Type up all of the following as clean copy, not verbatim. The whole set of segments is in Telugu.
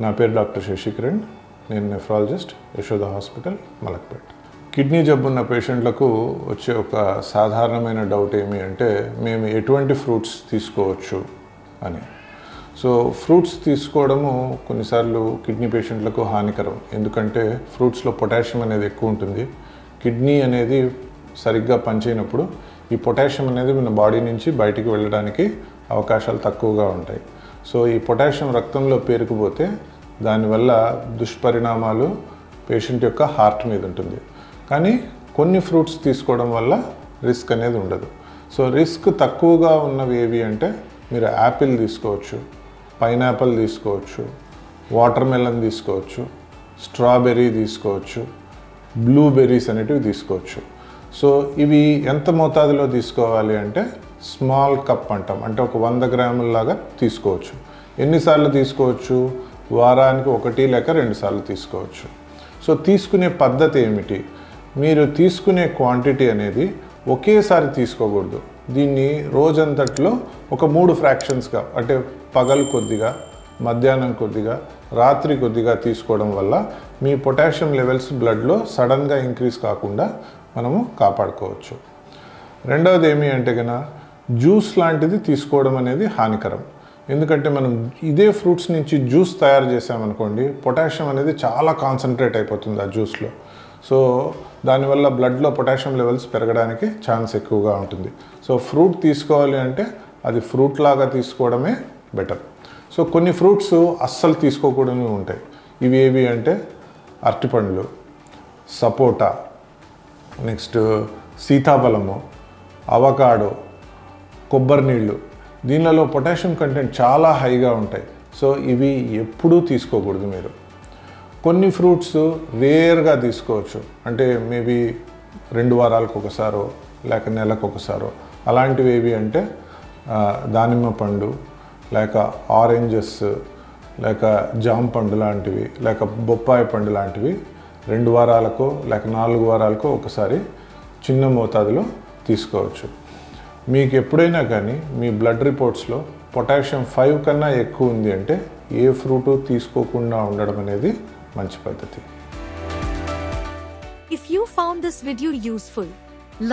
నా పేరు డాక్టర్ శశికిరణ్. నేను nephrologist, Yashoda hospital, Malakpet. Kidney జబ్బున్న పేషెంట్లకు వచ్చే ఒక సాధారణమైన డౌట్ ఏమి అంటే మేము ఎటువంటి ఫ్రూట్స్ తీసుకోవచ్చు అని. సో ఫ్రూట్స్ తీసుకోవడము కొన్నిసార్లు కిడ్నీ పేషెంట్లకు హానికరం. ఎందుకంటే ఫ్రూట్స్లో పొటాషియం అనేది ఎక్కువ ఉంటుంది. కిడ్నీ అనేది సరిగ్గా పనిచేయనప్పుడు ఈ పొటాషియం అనేది మన బాడీ నుంచి బయటికి వెళ్ళడానికి అవకాశాలు తక్కువగా ఉంటాయి. సో ఈ పొటాషియం రక్తంలో పేరుకుపోతే దానివల్ల దుష్పరిణామాలు పేషెంట్ యొక్క హార్ట్ మీద ఉంటుంది. కానీ కొన్ని ఫ్రూట్స్ తీసుకోవడం వల్ల రిస్క్ అనేది ఉండదు. సో రిస్క్ తక్కువగా ఉన్నవి ఏవి అంటే మీరు యాపిల్ తీసుకోవచ్చు, పైనాపిల్ తీసుకోవచ్చు, వాటర్ మెలన్ తీసుకోవచ్చు, స్ట్రాబెర్రీ తీసుకోవచ్చు, బ్లూబెర్రీస్ అనేటివి తీసుకోవచ్చు. సో ఇవి ఎంత మోతాదులో తీసుకోవాలి అంటే స్మాల్ కప్ అంటాం, అంటే ఒక 100 గ్రాములలాగా తీసుకోవచ్చు. ఎన్నిసార్లు తీసుకోవచ్చు? వారానికి 1 లేక 2 సార్లు తీసుకోవచ్చు. సో తీసుకునే పద్ధతి ఏమిటి? మీరు తీసుకునే క్వాంటిటీ అనేది ఒకేసారి తీసుకోకూడదు. దీన్ని రోజంతట్లో ఒక 3 ఫ్రాక్షన్స్గా, అంటే పగలు కొద్దిగా, మధ్యాహ్నం కొద్దిగా, రాత్రి కొద్దిగా తీసుకోవడం వల్ల మీ పొటాషియం లెవెల్స్ బ్లడ్లో సడన్గా ఇంక్రీజ్ కాకుండా మనము కాపాడుకోవచ్చు. రెండవది ఏమి అంటే కనుక జ్యూస్ లాంటిది తీసుకోవడం అనేది హానికరం. ఎందుకంటే మనం ఇదే ఫ్రూట్స్ నుంచి జ్యూస్ తయారు చేసామనుకోండి, పొటాషియం అనేది చాలా కాన్సన్ట్రేట్ అయిపోతుంది ఆ జ్యూస్లో. సో దానివల్ల బ్లడ్లో పొటాషియం లెవెల్స్ పెరగడానికి ఛాన్స్ ఎక్కువగా ఉంటుంది. సో ఫ్రూట్ తీసుకోవాలి అంటే అది ఫ్రూట్ లాగా తీసుకోవడమే బెటర్. సో కొన్ని ఫ్రూట్స్ అస్సలు తీసుకోకూడనివి ఉంటాయి. ఇవి ఏవి అంటే అరటిపండ్లు, సపోటా, నెక్స్ట్ సీతాఫలము, అవకాడో, కొబ్బరి నీళ్ళు. దీనిలో పొటాషియం కంటెంట్ చాలా హైగా ఉంటాయి. సో ఇవి ఎప్పుడూ తీసుకోకూడదు మీరు. కొన్ని ఫ్రూట్స్ రేర్గా తీసుకోవచ్చు, అంటే మేబీ 2 వారాలకు ఒకసారో లేక నెలకు ఒకసారో. అలాంటివి ఏవి అంటే దానిమ్మ పండు, లేక ఆరెంజెస్, లేక జామ పండు లాంటివి, లేక బొప్పాయి పండు లాంటివి 2 వారాలకో లేక 4 వారాలకో ఒకసారి చిన్న మోతాదులో తీసుకోవచ్చు. మీకు ఎప్పుడైనా కానీ మీ బ్లడ్ రిపోర్ట్స్లో పొటాషియం 5 కన్నా ఎక్కువ ఉంది అంటే ఏ ఫ్రూటు తీసుకోకుండా ఉండడం అనేది మంచి పద్ధతి. If you found this video useful,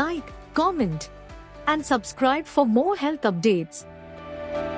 like, comment and subscribe for more health updates.